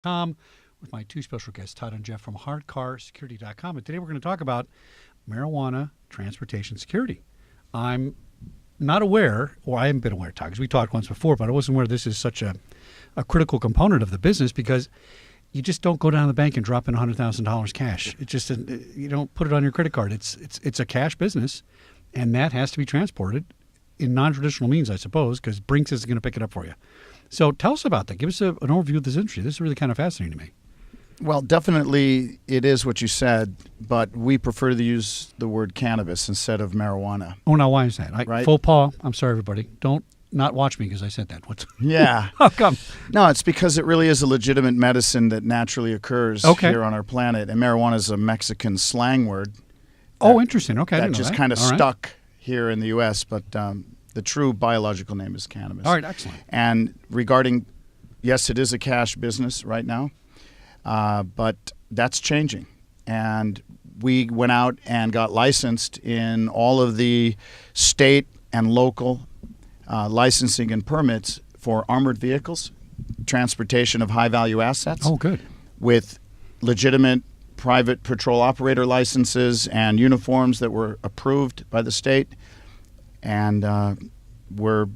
With my two special guests, Todd and Jeff from hardcarsecurity.com. And today we're going to talk about marijuana transportation security. I'm not aware, or I haven't been aware, Todd, because we talked once before, but I wasn't aware this is such a critical component of the business because you just don't go down to the bank and drop in $100,000 cash. It just you don't put it on your credit card. It's a cash business, and that has to be transported in non-traditional means, I suppose, because Brinks is going to pick it up for you. So tell us about that. Give us an overview of this industry. This is really kind of fascinating to me. Well, definitely it is what you said, but we prefer to use the word cannabis instead of marijuana. Oh, now why is that? Right? Faux pas. I'm sorry, everybody. Don't not watch me because I said that. What's Yeah. How come? No, it's because it really is a legitimate medicine that naturally occurs here on our planet. And marijuana is a Mexican slang word. Oh, interesting. Okay. I That didn't know just that. kind of All right. stuck here in the U.S., but the true biological name is cannabis. All right, excellent. And regarding, yes, it is a cash business right now, but that's changing. And we went out and got licensed in all of the state and local licensing and permits for armored vehicles, transportation of high-value assets. Oh, good. With legitimate private patrol operator licenses and uniforms that were approved by the state. And we're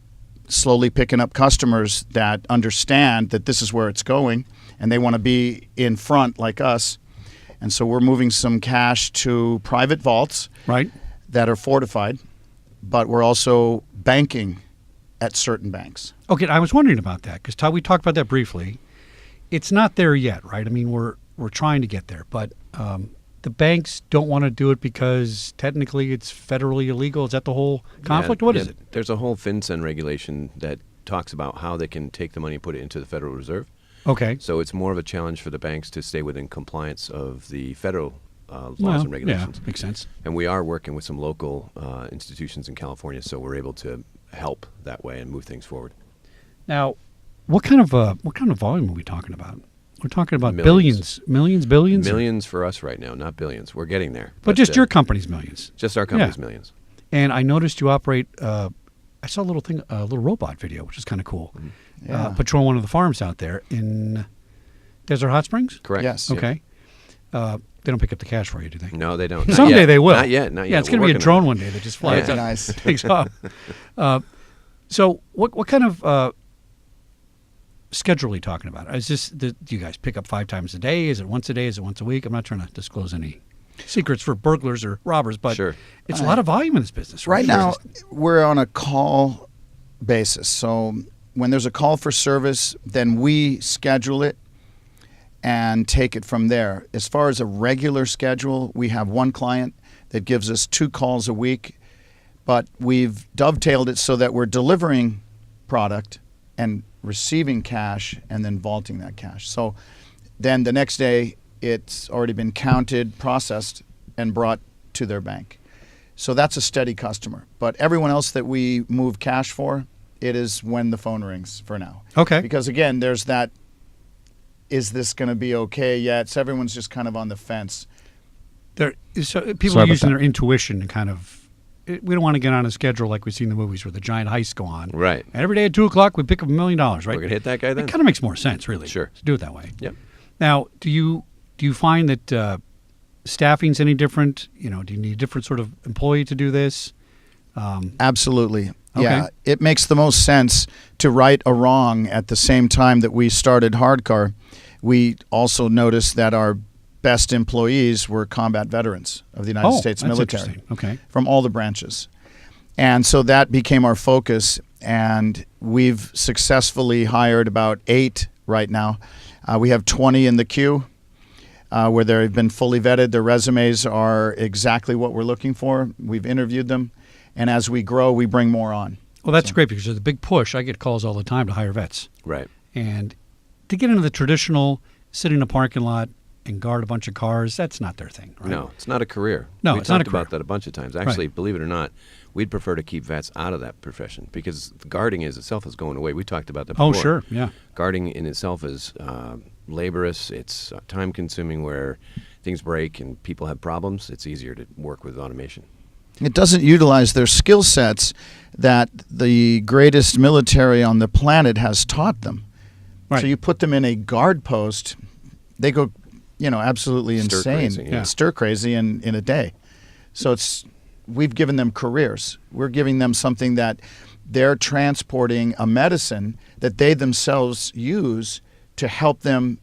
slowly picking up customers that understand that this is where it's going and they want to be in front like us. And so we're moving some cash to private vaults that are fortified, but we're also banking at certain banks. Okay, I was wondering about that because, Todd, we talked about that briefly. It's not there yet, right? I mean, we're trying to get there, but the banks don't want to do it because technically it's federally illegal. Is that the whole conflict? What is it? There's a whole FinCEN regulation that talks about how they can take the money and put it into the Federal Reserve. Okay. So it's more of a challenge for the banks to stay within compliance of the federal laws and regulations. Yeah, makes sense. And we are working with some local institutions in California, so we're able to help that way and move things forward. Now, what kind of volume are we talking about? We're talking about Millions. billions. Millions for us right now, not billions. We're getting there. But just your company's millions. Just our company's millions. And I noticed you operate. I saw a little robot video, which is kind of cool. Mm-hmm. Yeah. Patrol one of the farms out there in Desert Hot Springs. Correct. Yes. Okay. They don't pick up the cash for you, do they? No, they don't. Someday they will. Not yet. Yeah, it's going to be a drone one day that just flies up, Nice. takes off. So what kind of schedule are you talking about? Is this do you guys pick up 5 times a day? Is it once a day? Is it once a week? I'm not trying to disclose any secrets for burglars or robbers, but it's a lot of volume in this business. Right now, we're on a call basis. So when there's a call for service, then we schedule it and take it from there. As far as a regular schedule, we have one client that gives us 2 calls a week, but we've dovetailed it so that we're delivering product and receiving cash and then vaulting that cash. So then the next day, it's already been counted, processed, and brought to their bank. So that's a steady customer. But everyone else that we move cash for, it is when the phone rings for now. Okay. Because again, there's that, is this going to be okay yet? So everyone's just kind of on the fence. People are using their intuition to kind of. We don't want to get on a schedule like we see in the movies where the giant heists go on. Right. And every day at 2:00 we pick up $1 million, right? We're going to hit that guy then? It kind of makes more sense, really. Sure. To do it that way. Yep. Now, do you find that staffing's any different? Do you need a different sort of employee to do this? Absolutely. Okay. Yeah. It makes the most sense to right a wrong at the same time that we started Hardcar. We also noticed that our best employees were combat veterans of the United States that's military. interesting. Okay. From all the branches. And so that became our focus, and we've successfully hired about 8 right now. We have 20 in the queue where they've been fully vetted. Their resumes are exactly what we're looking for. We've interviewed them, and as we grow, we bring more on. Well, that's great because there's a big push. I get calls all the time to hire vets. Right. And to get into the traditional sit in a parking lot and guard a bunch of cars, that's not their thing, right? No, it's not a career. No, we it's not a talked career. about that a bunch of times. Actually, believe it or not, we'd prefer to keep vets out of that profession because guarding itself is going away. We talked about that before. Oh, sure, yeah. Guarding in itself is laborious. It's time-consuming where things break and people have problems. It's easier to work with automation. It doesn't utilize their skill sets that the greatest military on the planet has taught them. Right. So you put them in a guard post, they go, absolutely Stir insane, crazy, yeah. stir crazy in a day. So we've given them careers. We're giving them something that they're transporting a medicine that they themselves use to help them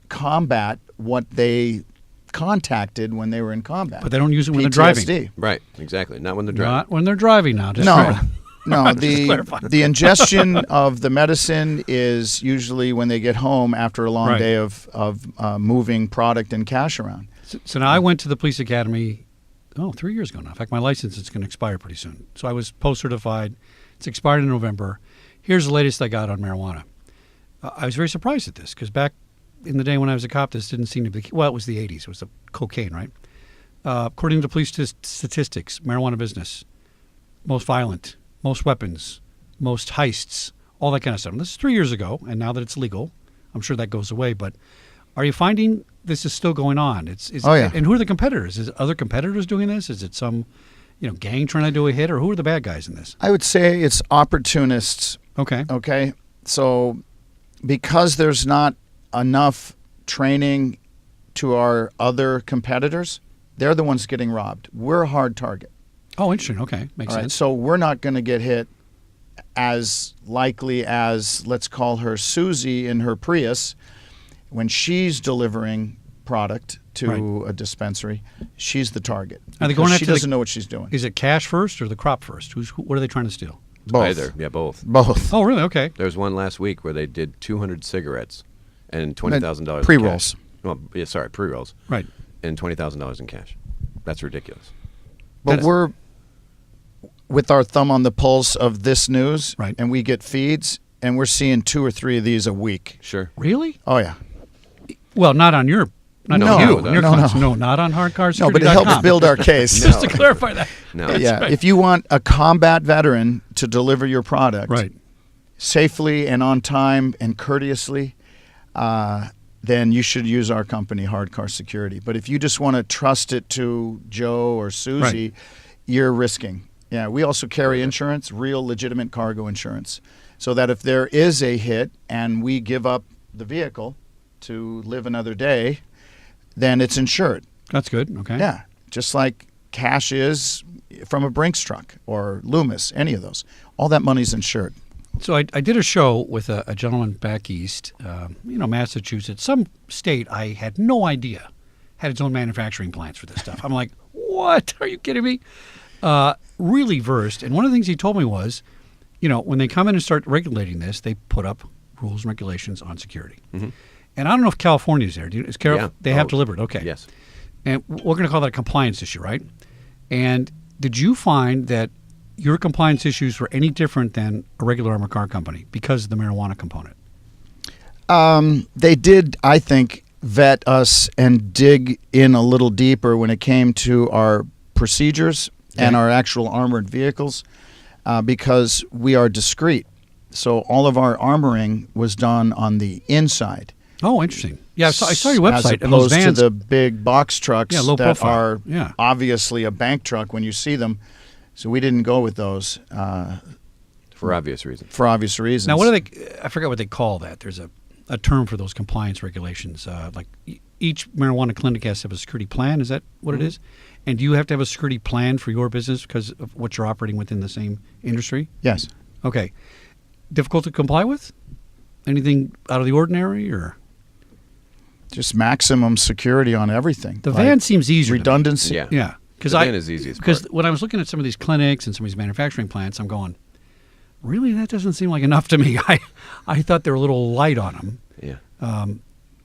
combat what they contacted when they were in combat. But they don't use it when they're driving. PTSD. Right, exactly. Not when they're driving. Not when they're driving now. Just No, right. no. Just clarify. The ingestion of the medicine is usually when they get home after a long Right. day of moving product and cash around. So now I went to the police academy, 3 years ago now. In fact, my license is going to expire pretty soon. So I was post-certified. It's expired in November. Here's the latest I got on marijuana. I was very surprised at this because back in the day when I was a cop, this didn't seem to be, well, it was the 80s. It was the cocaine, right? According to police statistics, marijuana business, most violent, most weapons, most heists, all that kind of stuff. And this is 3 years ago, and now that it's legal, I'm sure that goes away. But are you finding this is still going on? Oh, yeah. And who are the competitors? Is it other competitors doing this? Is it some, gang trying to do a hit, or who are the bad guys in this? I would say it's opportunists. Okay. Okay, so because there's not enough training to our other competitors, they're the ones getting robbed. We're a hard target. Oh, interesting. Okay, makes All right, sense. so we're not going to get hit as likely as, let's call her Susie in her Prius, when she's delivering product to a dispensary. She's the target. Are they because going she after the- doesn't know what she's doing. Is it cash first or the crop first? What are they trying to steal? Both. Either. Yeah, both. Both. Oh, really? Okay. There was one last week where they did 200 cigarettes and $20,000 Pre-rolls. Well, yeah, sorry, pre-rolls. Right. And $20,000 in cash. That's ridiculous. But That's- we're with our thumb on the pulse of this news, Right. and we get feeds, and we're seeing 2 or 3 of these a week. Sure. Really? Oh yeah. Well, not on your, not No, on you, no, on your no, clients. no. No, not on hardcarsecurity.com. No, but it helps build our case. Just to clarify that. No. Yeah, right. if you want a combat veteran to deliver your product Right. safely and on time and courteously, then you should use our company, Hard Car Security. But if you just want to trust it to Joe or Susie, Right. you're risking. Yeah, we also carry insurance, real legitimate cargo insurance, so that if there is a hit and we give up the vehicle to live another day, then it's insured. That's good. Okay. Yeah, just like cash is from a Brinks truck or Loomis, any of those. All that money's insured. So I did a show with a gentleman back east, Massachusetts, some state I had no idea had its own manufacturing plants for this stuff. I'm like, what? Are you kidding me? Really versed. And one of the things he told me was, when they come in and start regulating this, they put up rules and regulations on security. Mm-hmm. And I don't know if California's there. Yeah. They have Oh, delivered. Okay. Yes. And we're going to call that a compliance issue, right? And did you find that your compliance issues were any different than a regular armored car company because of the marijuana component? They did, I think, vet us and dig in a little deeper when it came to our procedures and our actual armored vehicles because we are discreet. So all of our armoring was done on the inside. Oh, interesting. Yeah, I saw your As website and those opposed vans. to the big box trucks Yeah, low that profile. are Yeah. obviously a bank truck when you see them. So we didn't go with those For obvious reasons. for obvious reasons. Now, what do they? I forget what they call that. There's a term for those compliance regulations. Like each marijuana clinic has to have a security plan. Is that what it is? And do you have to have a security plan for your business because of what you're operating within the same industry? Yes. Okay. Difficult to comply with? Anything out of the ordinary, or Just maximum security on everything. the Like van seems easier? to me. redundancy. Yeah. Yeah, because The van is the easiest part. when I was looking at some of these clinics and some of these manufacturing plants, I'm going, really, that doesn't seem like enough to me. I thought they were a little light on them. Yeah.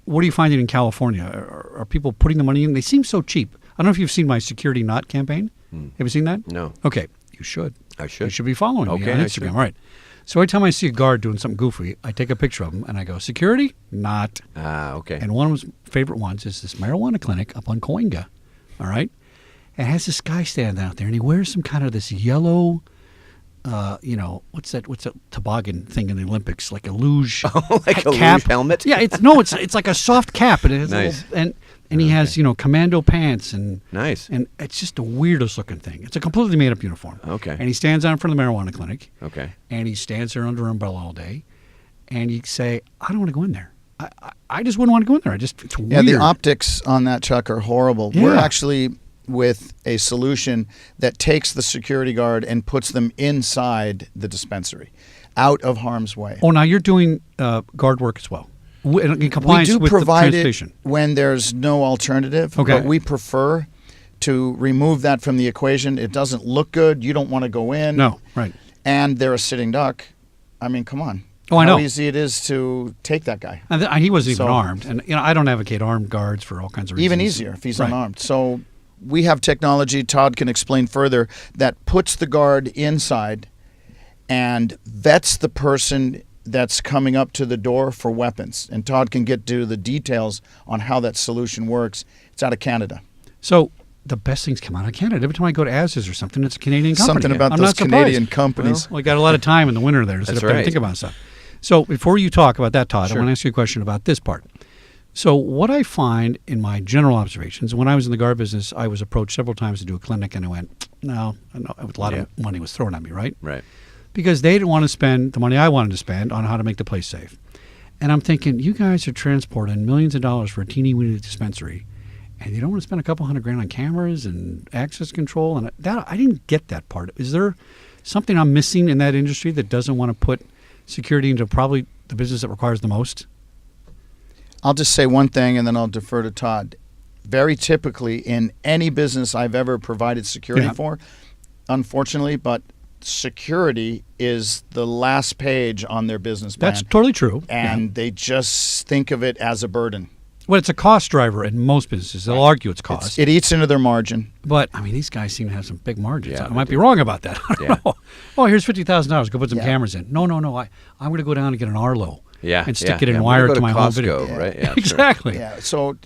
What are you finding in California? Are people putting the money in? They seem so cheap. I don't know if you've seen my Security Not campaign. Have you seen that? No. Okay, you should. I should. You should be following me Okay, on I Instagram. should. All right. So every time I see a guard doing something goofy, I take a picture of him and I go, Security Not. Okay. And one of his favorite ones is this marijuana clinic up on Coinga. All right. And it has this guy standing out there, and he wears some kind of this yellow, what's that toboggan thing in the Olympics, like a luge Like a cap. luge helmet? Yeah, it's like a soft cap, and it has a Nice. little, and he has commando pants and Nice. and it's just the weirdest looking thing. It's a completely made up uniform. Okay. And he stands out in front of the marijuana clinic. Okay. And he stands there under an umbrella all day. and you say, I don't want to go in there. I just wouldn't want to go in there. It's weird. Yeah, the optics on that, Chuck, are horrible. We're Yeah. actually with a solution that takes the security guard and puts them inside the dispensary, out of harm's way. Oh, now you're doing guard work as well, in We compliance do with the provide it transportation. when there's no alternative, Okay. but we prefer to remove that from the equation. It doesn't look good. You don't want to go in. No, right. And they're a sitting duck. I mean, come on. Oh, I know. How easy it is to take that guy. And he wasn't even So- armed, and I don't advocate armed guards for all kinds of reasons. Even easier if he's Right. unarmed. So we have technology, Todd can explain further, that puts the guard inside and vets the person that's coming up to the door for weapons. And Todd can get to the details on how that solution works. It's out of Canada. So the best things come out of Canada. Every time I go to Asda's or something, it's a Canadian company. Something about I'm those not surprised. Canadian companies. Well, we got a lot of time in the winter there to sit That's up there and right. think about stuff. So before you talk about that, Todd, I Sure. want to ask you a question about this part. So what I find in my general observations, when I was in the guard business, I was approached several times to do a clinic, and I went, no, a lot of money was thrown at me, right? Right. Because they didn't want to spend the money I wanted to spend on how to make the place safe. And I'm thinking, you guys are transporting millions of dollars for a teeny-weeny dispensary, and you don't want to spend a couple $100,000 on cameras and access control, and that I didn't get that part. Is there something I'm missing in that industry that doesn't want to put security into probably the business that requires the most? I'll just say one thing and then I'll defer to Todd. Very typically in any business I've ever provided security Yeah. for, unfortunately, but security is the last page on their business plan. That's totally true. And they just think of it as a burden. Well, it's a cost driver in most businesses. They'll argue it's cost. It eats into their margin. But, I mean, these guys seem to have some big margins. Yeah, I they might be do. wrong about that. I don't Yeah. know. Oh, here's $50,000. Go put some Yeah. cameras in. No. I'm going to go down and get an Arlo. Yeah. And stick yeah, it in yeah. wire We'll to go my home video. Costco, right? Yeah, sure. Exactly. Yeah. So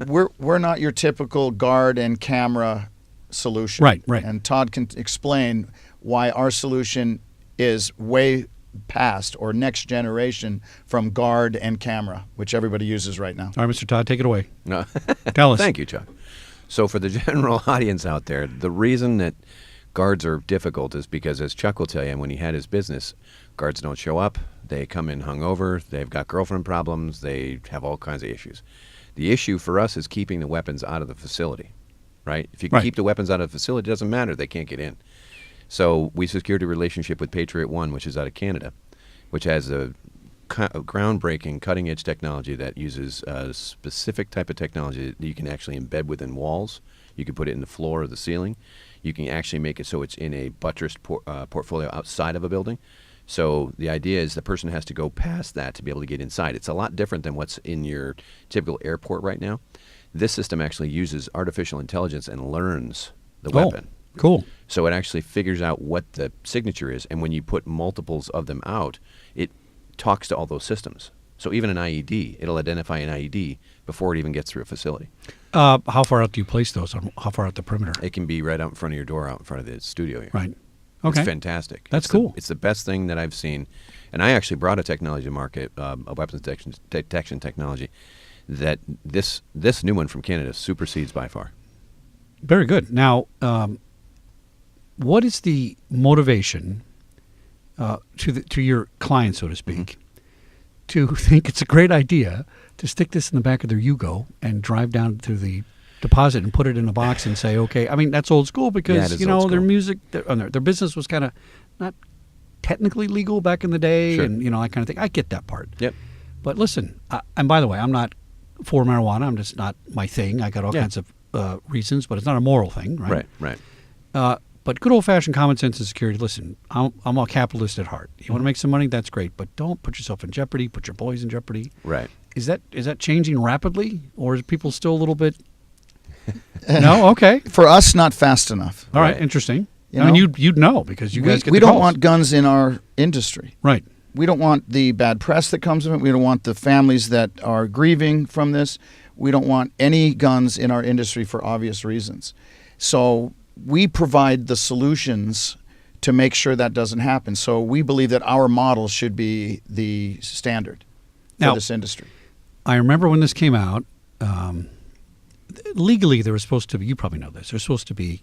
we're not your typical guard and camera solution. Right. And Todd can explain why our solution is way past or next generation from guard and camera, which everybody uses right now. All right, Mr. Todd, take it away. No. Tell us. Thank you, Chuck. So for the general audience out there, the reason that guards are difficult is because, as Chuck will tell you, when he had his business, guards don't show up. They come in hungover. They've got girlfriend problems. They have all kinds of issues. The issue for us is keeping the weapons out of the facility, right? If you can Right. keep the weapons out of the facility, it doesn't matter. They can't get in. So we secured a relationship with Patriot One, which is out of Canada, which has a groundbreaking, cutting-edge technology that uses a specific type of technology that you can actually embed within walls. You can put it in the floor or the ceiling. You can actually make it so it's in a buttressed portfolio outside of a building. So the idea is the person has to go past that to be able to get inside. It's a lot different than what's in your typical airport right now. This system actually uses artificial intelligence and learns the weapon. Cool. So it actually figures out what the signature is, and when you put multiples of them out, it talks to all those systems. So even an IED, it'll identify an IED before it even gets through a facility. How far out do you place those? How far out the perimeter? It can be right out in front of your door, out in front of the studio here. Right. Okay. It's fantastic. That's It's cool. It's the best thing that I've seen. And I actually brought a technology to market, a weapons detection technology, that this new one from Canada supersedes by far. Very good. Now, what is the motivation to your client, so to speak, to think it's a great idea to stick this in the back of their Yugo and drive down to the deposit and put it in a box and say, okay, I mean, that's old school Yeah, because, it is you know, old their school. music, their business was kind of not technically legal back in the day Sure. and, you know, that kind of thing. I get that part. Yep. But listen, and by the way, I'm not for marijuana. I'm just not my thing. I got all Yeah. kinds of reasons, but it's not a moral thing, right? Right. But good old-fashioned common sense and security. Listen, I'm a capitalist at heart. You want to make some money? That's great, but don't put yourself in jeopardy. Put your boys in jeopardy. Right. Is that changing rapidly, or is people still a little bit? No, okay, For us, not fast enough. all right, Right. interesting. You I mean, know? you'd know because you guys get we the don't calls. want guns in our industry. Right. We don't want the bad press that comes of it. We don't want the families that are grieving from this. We don't want any guns in our industry for obvious reasons. So we provide the solutions to make sure that doesn't happen. So we believe that our model should be the standard for Now- this industry. I remember when this came out. Legally, there was supposed to be. You probably know this. There's supposed to be,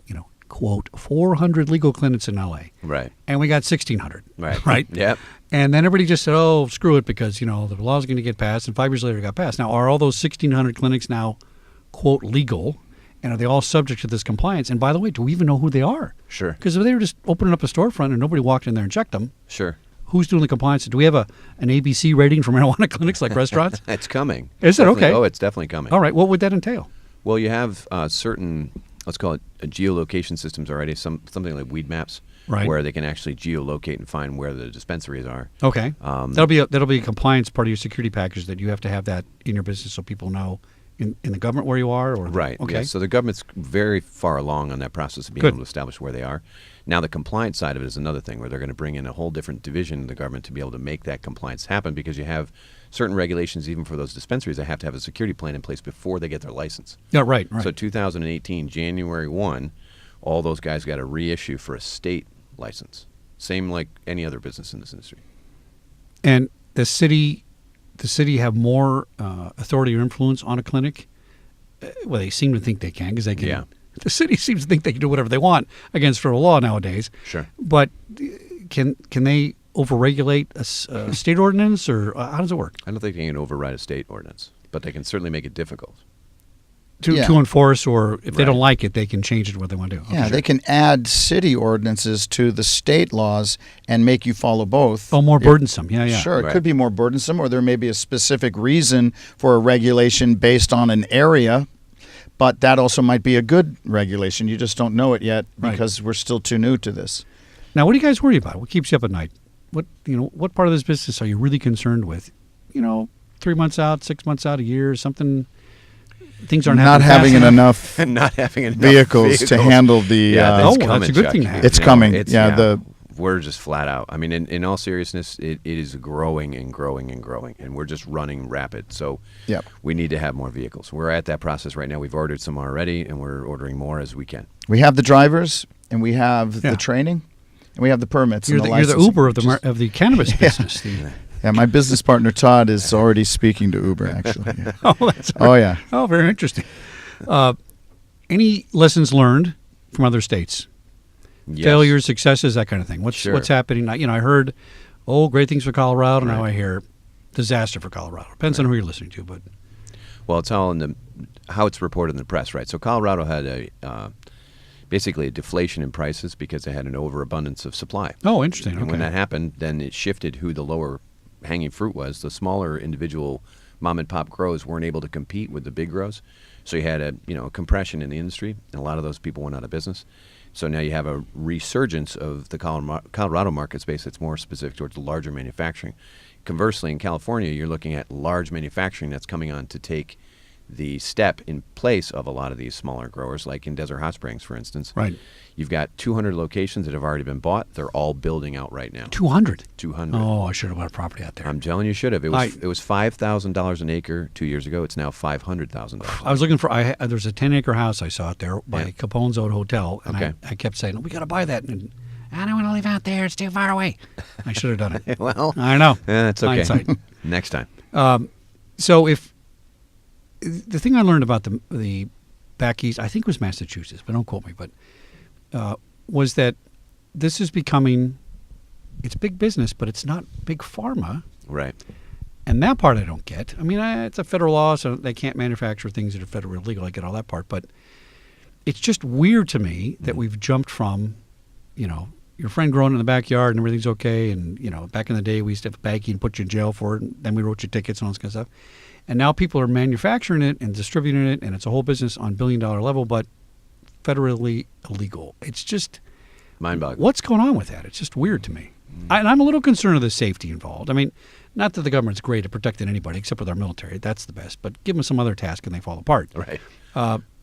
quote, 400 legal clinics in LA. Right. And we got 1,600. Right. Right? Yep. And then everybody just said, oh, screw it, because, the law's going to get passed. And 5 years later, it got passed. Now, are all those 1,600 clinics now, quote, legal? And are they all subject to this compliance? And by the way, do we even know who they are? Sure. Because if they were just opening up a storefront and nobody walked in there and checked them, Sure. who's doing the compliance? Do we have an ABC rating for marijuana clinics like restaurants? It's coming. Is it? Definitely. Okay. Oh, it's definitely coming. All right. What would that entail? Well, you have certain, let's call it geolocation systems already, something like weed maps, Right. where they can actually geolocate and find where the dispensaries are. Okay. Um, that'll be a compliance part of your security package, that you have to have that in your business so people know in the government where you are. Or Right. Okay. Yeah. So the government's very far along on that process of being Good. able to establish where they are. Now, the compliance side of it is another thing where they're going to bring in a whole different division of the government to be able to make that compliance happen, because you have certain regulations even for those dispensaries that have to have a security plan in place before they get their license. Yeah. Right. So 2018, January 1, all those guys got a reissue for a state license. Same like any other business in this industry. And the city have more authority or influence on a clinic. Well, they seem to think they can, because they can. Yeah. The city seems to think they can do whatever they want against federal law nowadays. Sure. But can they overregulate a state ordinance, or how does it work I don't think they can override a state ordinance, but they can certainly make it difficult. to enforce? Or if they Right. don't like it, they can change it what they want to do. Yeah, Okay. they can add city ordinances to the state laws and make you follow both. Oh, more If- burdensome. Yeah. Sure, it Right. could be more burdensome, or there may be a specific reason for a regulation based on an area, but that also might be a good regulation. You just don't know it yet Right. because we're still too new to this. Now, what do you guys worry about? What keeps you up at night? What part of this business are you really concerned with? 3 months out, 6 months out, a year, something. Things aren't Not happening having fast enough And not having enough vehicles to handle the. Yeah, Oh, that's that's coming, a good Chuck. thing to have. It's coming. Yeah, we're just flat out. I mean, in all seriousness, it is growing and growing and growing, and we're just running rapid. So Yep. we need to have more vehicles. We're at that process right now. We've ordered some already, and we're ordering more as we can. We have the drivers, and we have Yeah. the training, and we have the permits. You're and the licensing. Uber of Just- the cannabis business. Yeah, my business partner Todd is already speaking to Uber. Actually. Yeah. Oh, that's Oh yeah. Oh, very interesting. Any lessons learned from other states? Yes. Failures, successes, that kind of thing. What's Sure. happening? I heard, great things for Colorado. Now Right. I hear disaster for Colorado. Depends on who you're listening to, but Well, it's all in how it's reported in the press, right? So Colorado had basically a deflation in prices because they had an overabundance of supply. oh, interesting. And Okay. when that happened, then it shifted who the lower hanging fruit was. The smaller individual mom and pop grows weren't able to compete with the big grows. So you had a compression in the industry, and a lot of those people went out of business. So now you have a resurgence of the Colorado market space that's more specific towards the larger manufacturing. Conversely, in California, you're looking at large manufacturing that's coming on to take the step in place of a lot of these smaller growers, like in Desert Hot Springs, for instance. Right. You've got 200 locations that have already been bought. They're all building out right now. 200. 200. Oh, I should have bought a property out there. I'm telling you, should have. It was $5,000 an acre 2 years ago. It's now $500,000. I was looking for. There's a 10-acre house I saw out there by Yeah. Capone's Old Hotel, and Okay. I kept saying, we got to buy that. And I don't want to live out there. It's too far away. I should have done it. Well, I know. that's okay. Hindsight. Next time. So if the thing I learned about the back east, I think it was Massachusetts, but don't quote me, but was that this is becoming, it's big business, but it's not big pharma. Right. And that part I don't get. I mean, it's a federal law, so they can't manufacture things that are federally illegal. I get all that part. But it's just weird to me that we've jumped from, your friend growing in the backyard and everything's okay. And, back in the day, we used to have a baggie and put you in jail for it. And then we wrote you tickets and all this kind of stuff. And now people are manufacturing it and distributing it, and it's a whole business on billion-dollar level, but federally illegal. It's just, Mind-boggling. what's going on with that? It's just weird to me. And I'm a little concerned of the safety involved. I mean, not that the government's great at protecting anybody except with our military. That's the best. But give them some other task and they fall apart. Right.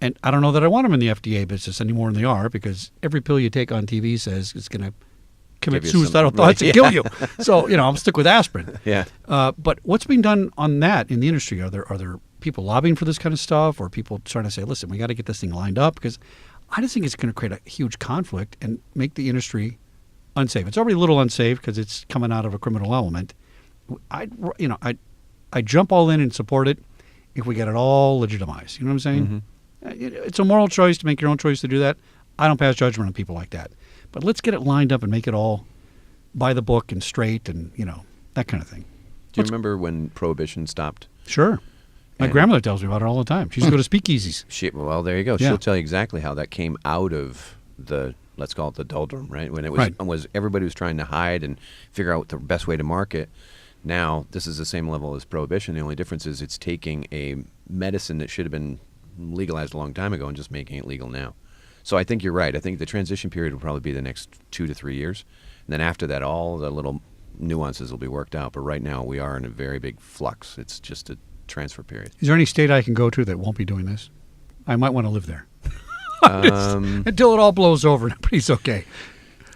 And I don't know that I want them in the FDA business any more than they are, because every pill you take on TV says it's going to commit Give you suicidal some- thoughts right, and yeah. kill you. So, I'll stick with aspirin. Yeah. But what's being done on that in the industry? Are there people lobbying for this kind of stuff, or people trying to say, listen, we got to get this thing lined up? Because I just think it's going to create a huge conflict and make the industry unsafe. It's already a little unsafe because it's coming out of a criminal element. I jump all in and support it if we get it all legitimized. You know what I'm saying? It's a moral choice to make your own choice to do that. I don't pass judgment on people like that. But let's get it lined up and make it all by the book and straight and, that kind of thing. Do you remember when Prohibition stopped? Sure. My And- grandmother tells me about it all the time. She used to go to speakeasies. Well, there you go. Yeah. She'll tell you exactly how that came out of the, let's call it the doldrum, right? When it was, Right. was everybody was trying to hide and figure out the best way to market. Now, this is the same level as Prohibition. The only difference is it's taking a medicine that should have been legalized a long time ago and just making it legal now. So I think you're right. I think the transition period will probably be the next 2 to 3 years. And then after that, all the little nuances will be worked out. But right now, we are in a very big flux. It's just a transfer period. Is there any state I can go to that won't be doing this? I might want to live there. Um, Until it all blows over, nobody's okay.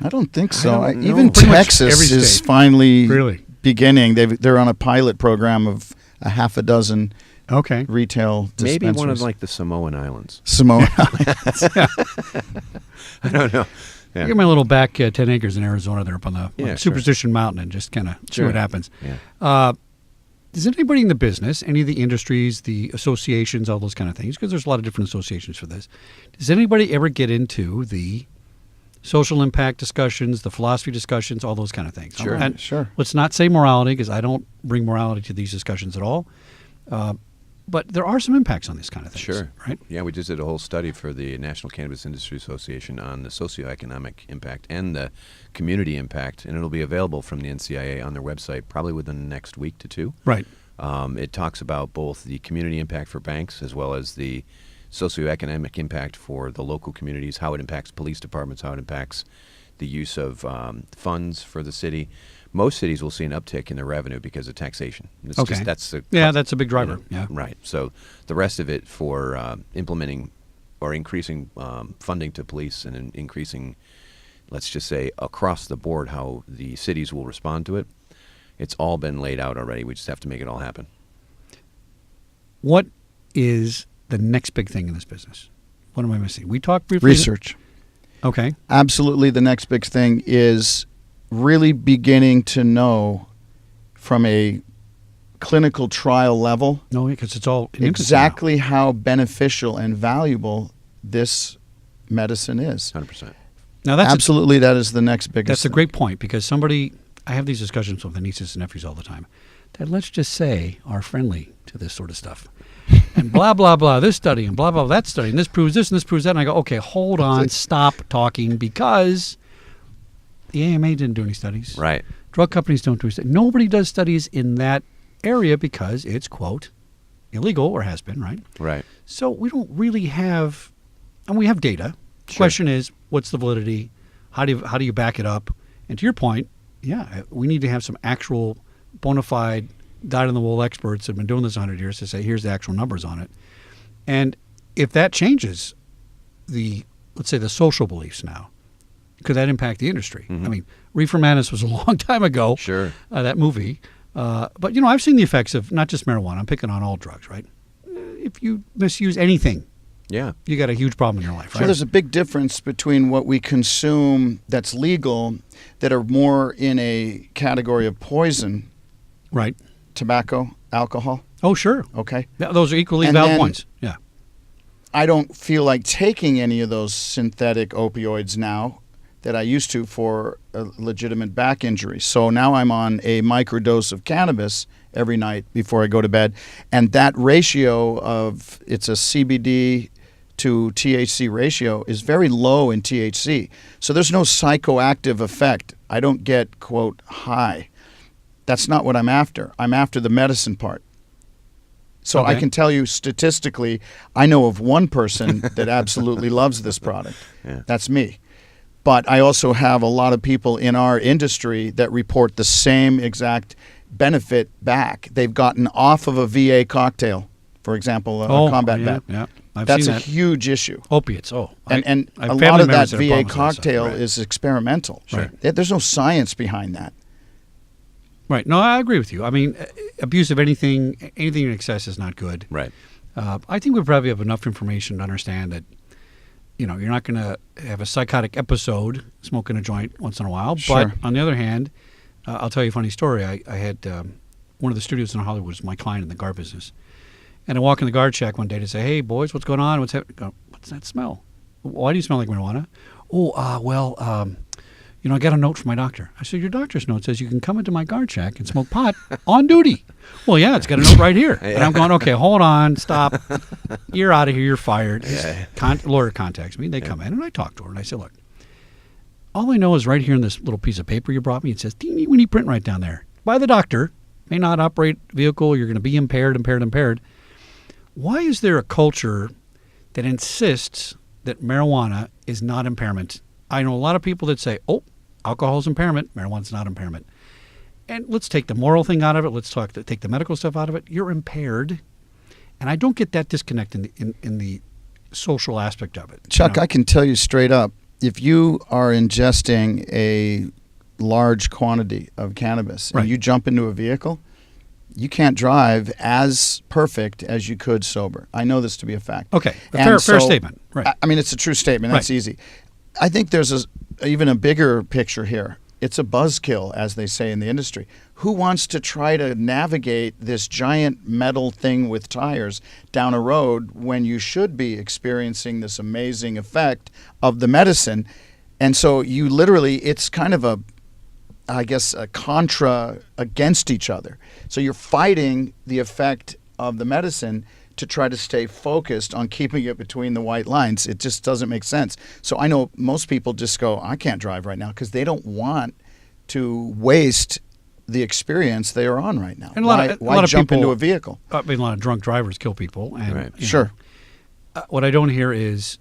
I don't think so. don't know. Even Pretty much Texas every is state. finally Really? beginning. They're on a pilot program of a half a dozen Okay. retail dispensaries. maybe one of like the Samoan Islands. Samoa. I don't know. I Yeah. get my little back 10 acres in Arizona there up on the Yeah, Superstition Mountain and just kind of see Sure. what happens. Yeah. Does anybody in the business, any of the industries, the associations, all those kind of things, because there's a lot of different associations for this, does anybody ever get into the social impact discussions, the philosophy discussions, all those kind of things? Sure. And Sure. let's not say morality, because I don't bring morality to these discussions at all. But there are some impacts on these kind of things. Sure. Right? Yeah, we just did a whole study for the National Cannabis Industry Association on the socioeconomic impact and the community impact, and it'll be available from the NCIA on their website probably within the next week to two. Right. It talks about both the community impact for banks as well as the socioeconomic impact for the local communities, how it impacts police departments, how it impacts the use of funds for the city. Most cities will see an uptick in their revenue because of taxation. It's Okay. just, that's the Yeah, that's a big driver. you know, Yeah. Right. So the rest of it for implementing or increasing funding to police and increasing, let's just say, across the board how the cities will respond to it, it's all been laid out already. We just have to make it all happen. What is the next big thing in this business? What am I missing? We talked briefly. Research. Okay. Absolutely, the next big thing is really beginning to know from a clinical trial level No, because it's all in infancy now. exactly how beneficial and valuable this medicine is. 100%. Now that's Absolutely, that is the next biggest. That's a thing. great point, because I have these discussions with the nieces and nephews all the time that, let's just say, are friendly to this sort of stuff. And blah, blah, blah, this study and blah, blah, that study, and this proves this and this proves that. And I go, okay, hold on, stop talking, because the AMA didn't do any studies. Right. Drug companies don't do studies. Nobody does studies in that area because it's, quote, illegal, or has been, right? Right. So we don't really have, and we have data. The Sure. question is, what's the validity? How do you back it up? And to your point, yeah, we need to have some actual bona fide, dyed-in-the-wool experts that have been doing this 100 years to say, here's the actual numbers on it. And if that changes let's say the social beliefs now, could that impact the industry? Mhm. I mean, Reefer Madness was a long time ago. Sure. That movie. But, I've seen the effects of not just marijuana. I'm picking on all drugs, right? If you misuse anything, Yeah. you got a huge problem in your life, So right? there's a big difference between what we consume that's legal, that are more in a category of poison, Right. tobacco, alcohol. Oh, sure. Okay. Yeah, those are equally And valid then- points. Yeah. I don't feel like taking any of those synthetic opioids now that I used to for a legitimate back injury. So now I'm on a microdose of cannabis every night before I go to bed. And that ratio of, it's a CBD to THC ratio, is very low in THC. So there's no psychoactive effect. I don't get, quote, high. That's not what I'm after. I'm after the medicine part. So I Okay. can tell you statistically, I know of one person that absolutely loves this product. Yeah. That's me. But I also have a lot of people in our industry that report the same exact benefit back. They've gotten off of a VA cocktail, for example, a combat yeah, vet. Yeah. I've That's seen a that. huge issue. Opiates. Oh. And I a have lot family of that members have VA problems with that stuff. cocktail Right. is experimental. Sure. There's no science behind that. Right. No, I agree with you. I mean, abuse of anything in excess is not good. Right. I think we probably have enough information to understand that, you're not going to have a psychotic episode smoking a joint once in a while. Sure. But on the other hand, I'll tell you a funny story. I had one of the studios in Hollywood was my client in the guard business. And I walk in the guard shack one day to say, hey, boys, what's going on? What's that smell? why do you smell like marijuana? Oh, I got a note from my doctor. I said, your doctor's note says you can come into my guard shack and smoke pot on duty. Well, yeah, it's got a note right here. And I'm going, okay, hold on, stop. You're out of here. You're fired. Lawyer contacts me. They come in, and I talk to her, and I say, look, all I know is right here in this little piece of paper you brought me, it says teeny-weeny print right down there. By the doctor, may not operate vehicle, you're going to be impaired. Why is there a culture that insists that marijuana is not impairment? I know a lot of people that say, oh, alcohol is impairment, marijuana's not impairment. And let's take the moral thing out of it. Let's take the medical stuff out of it. You're impaired. And I don't get that disconnect in the social aspect of it. Chuck, I can tell you straight up, if you are ingesting a large quantity of cannabis and you jump into a vehicle, you can't drive as perfect as you could sober. I know this to be a fact. Okay, fair statement. Right. I mean, it's a true statement. That's easy. I think there's even a bigger picture here. It's a buzzkill, as they say in the industry. Who wants to try to navigate this giant metal thing with tires down a road when you should be experiencing this amazing effect of the medicine? And so you literally, it's kind of a contra against each other. So you're fighting the effect of the medicine to try to stay focused on keeping it between the white lines. It just doesn't make sense. So I know most people just go, I can't drive right now, because they don't want to waste the experience they are on right now. And why jump people, into a vehicle? I mean, a lot of drunk drivers kill people. And, Sure. What I don't hear is,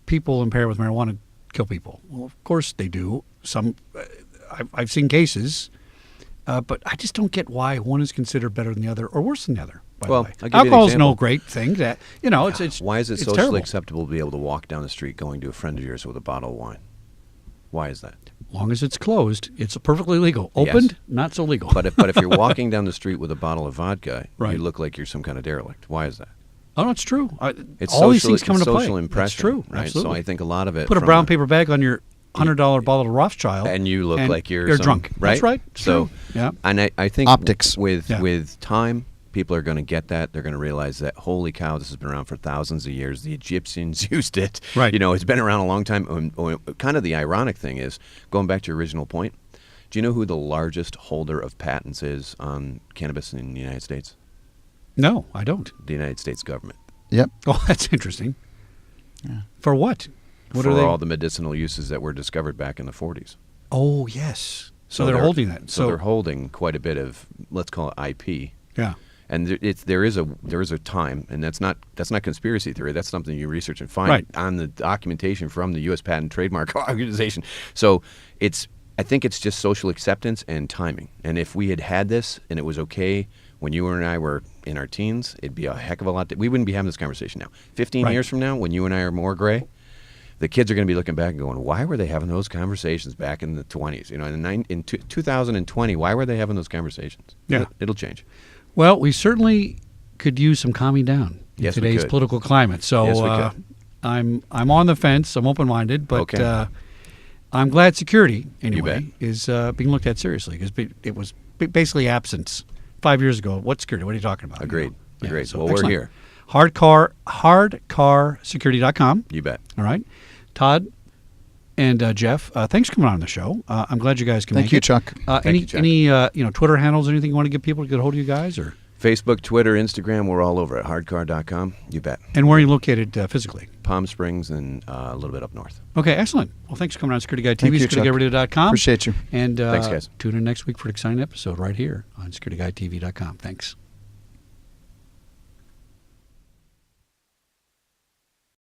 people impaired with marijuana kill people. Well, of course they do. Some, I've seen cases, but I just don't get why one is considered better than the other or worse than the other. Well, alcohol is no great thing. That it's why is it it's socially terrible. acceptable to be able to walk down the street going to a friend of yours with a bottle of wine? Why is that? As long as it's closed, it's perfectly legal. Opened, not so legal. But if you're walking down the street with a bottle of vodka, you look like you're some kind of derelict. Why is that? Oh, no, it's true. It's all these things come into play. Social impression. That's true. Right? Absolutely. So I think a lot of it. Put a brown paper bag on your $100 bottle of Rothschild, and you look like you're drunk. Right? That's right. So yeah, and I think optics with time, people are going to get that. They're going to realize that, holy cow, this has been around for thousands of years. The Egyptians used it. Right. It's been around a long time. Kind of the ironic thing is, going back to your original point, do you know who the largest holder of patents is on cannabis in the United States? No, I don't. The United States government. Yep. Oh, that's interesting. Yeah. For what? What for are they? all the medicinal uses that were discovered back in the 40s. Oh, yes. So they're holding that. So they're holding quite a bit of, let's call it IP. Yeah. And there is a time, and that's not conspiracy theory. That's something you research and find on the documentation from the U.S. Patent and Trademark Organization. So I think it's just social acceptance and timing. And if we had this and it was okay when you and I were in our teens, it'd be a heck of a lot. We wouldn't be having this conversation now. 15 years from now, when you and I are more gray, the kids are going to be looking back and going, why were they having those conversations back in the 20s? In 2020, why were they having those conversations? Yeah. It'll change. Well, we certainly could use some calming down in Yes, we today's could. political climate. So Yes, we could. I'm on the fence. I'm open-minded, but Okay. I'm glad security, bet. anyway, is being looked at seriously, because it was basically absence 5 years ago. What security? What are you talking about? Agreed. Yeah, Agreed. so Well, we're excellent. here. Hardcarsecurity.com. You bet. All right. Todd and Jeff, thanks for coming on the show. I'm glad you guys can Thank make you, it. Chuck. you, Chuck. Any Twitter handles, anything you want to give people to get a hold of you guys? Or Facebook, Twitter, Instagram, we're all over at hardcar.com. You bet. And where are you located physically? Palm Springs and a little bit up north. Okay, excellent. Well, thanks for coming on Security Guy Thank TV, you, Chuck. SecurityGuideRadio.com. Appreciate you. And Thanks, guys. tune in next week for an exciting episode right here on SecurityGuideTV.com. Thanks.